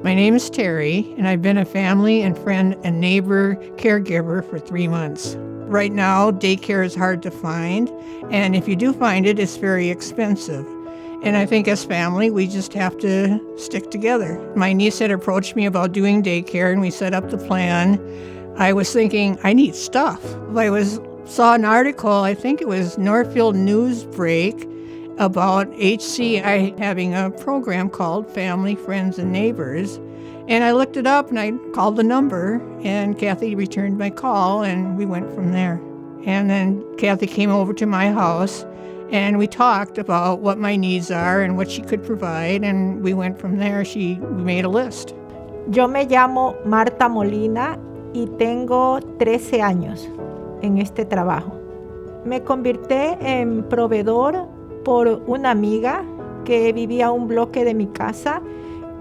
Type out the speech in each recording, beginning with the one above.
My name is Terry, and I've been a family and friend and neighbor caregiver for 3 months. Right now, daycare is hard to find, and if you do find it, it's very expensive. And I think as family, we just have to stick together. My niece had approached me about doing daycare, and we set up the plan. I was thinking, I need stuff. Saw an article, I think it was Northfield News Break, about HCI having a program called Family, Friends, and Neighbors. And I looked it up and I called the number, and Kathy returned my call, and we went from there. And then Kathy came over to my house, and we talked about what my needs are and what she could provide, and we went from there. We made a list. Yo me llamo Marta Molina y tengo 13 años en este trabajo. Me convertí en proveedor por una amiga que vivía a un bloque de mi casa,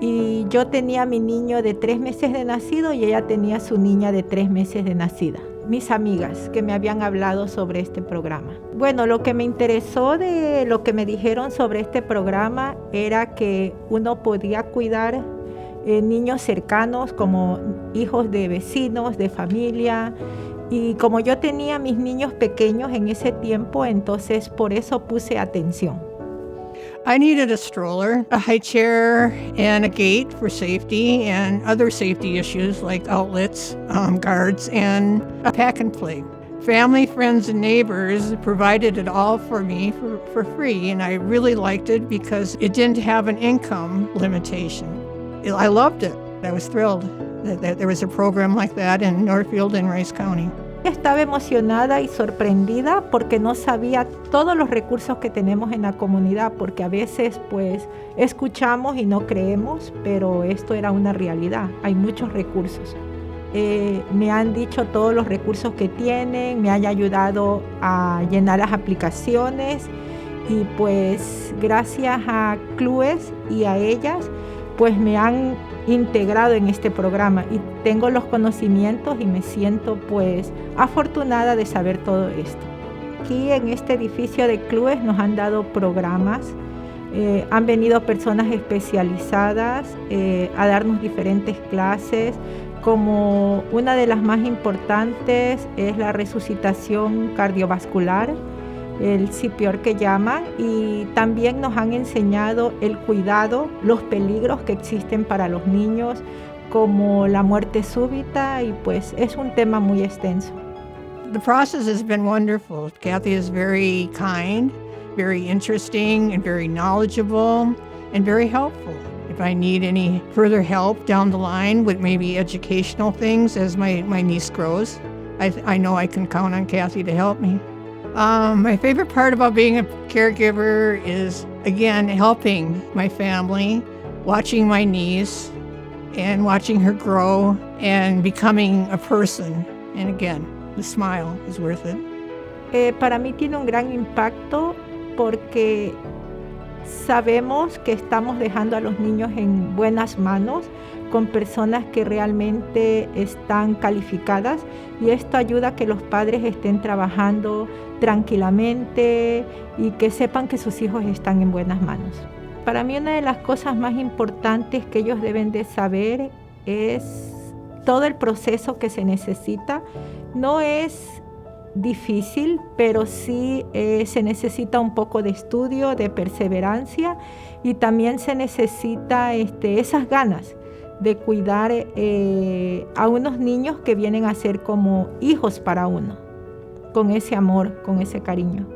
y yo tenía a mi niño de 3 meses de nacido y ella tenía su niña de 3 meses de nacida. Mis amigas que me habían hablado sobre este programa. Bueno, lo que me interesó de lo que me dijeron sobre este programa era que uno podía cuidar niños cercanos como hijos de vecinos, de familia. Y como yo tenía mis niños pequeños en ese tiempo, entonces por eso puse atención. I needed a stroller, a high chair, and a gate for safety and other safety issues like outlets, guards, and a pack and play. Family, friends, and neighbors provided it all for me for free, and I really liked it because it didn't have an income limitation. I loved it. I was thrilled that there was a program like that in Northfield and Rice County. Estaba emocionada y sorprendida porque no sabía todos los recursos que tenemos en la comunidad, porque a veces pues escuchamos y no creemos, pero esto era una realidad. Hay muchos recursos. Me han dicho todos los recursos que tienen, me han ayudado a llenar las aplicaciones, y pues gracias a Clues y a ellas pues me han integrado en este programa y tengo los conocimientos y me siento pues afortunada de saber todo esto. Aquí en este edificio de Clues nos han dado programas, han venido personas especializadas a darnos diferentes clases, como una de las más importantes es la resucitación cardiovascular, el CPR que llaman, y también nos han enseñado el cuidado, los peligros que existen para los niños, como la muerte súbita, y pues es un tema muy extenso. The process has been wonderful. Kathy is very kind, very interesting, and very knowledgeable, and very helpful. If I need any further help down the line with maybe educational things as my niece grows, I know I can count on Kathy to help me. My favorite part about being a caregiver is, again, helping my family, watching my niece, and watching her grow and becoming a person. And again, the smile is worth it. Para mí tiene un gran impacto porque sabemos que estamos dejando a los niños en buenas manos, con personas que realmente están calificadas, y esto ayuda a que los padres estén trabajando tranquilamente y que sepan que sus hijos están en buenas manos. Para mí una de las cosas más importantes que ellos deben de saber es todo el proceso que se necesita. No es difícil, pero sí se necesita un poco de estudio, de perseverancia, y también se necesita esas ganas de cuidar a unos niños que vienen a ser como hijos para uno, con ese amor, con ese cariño.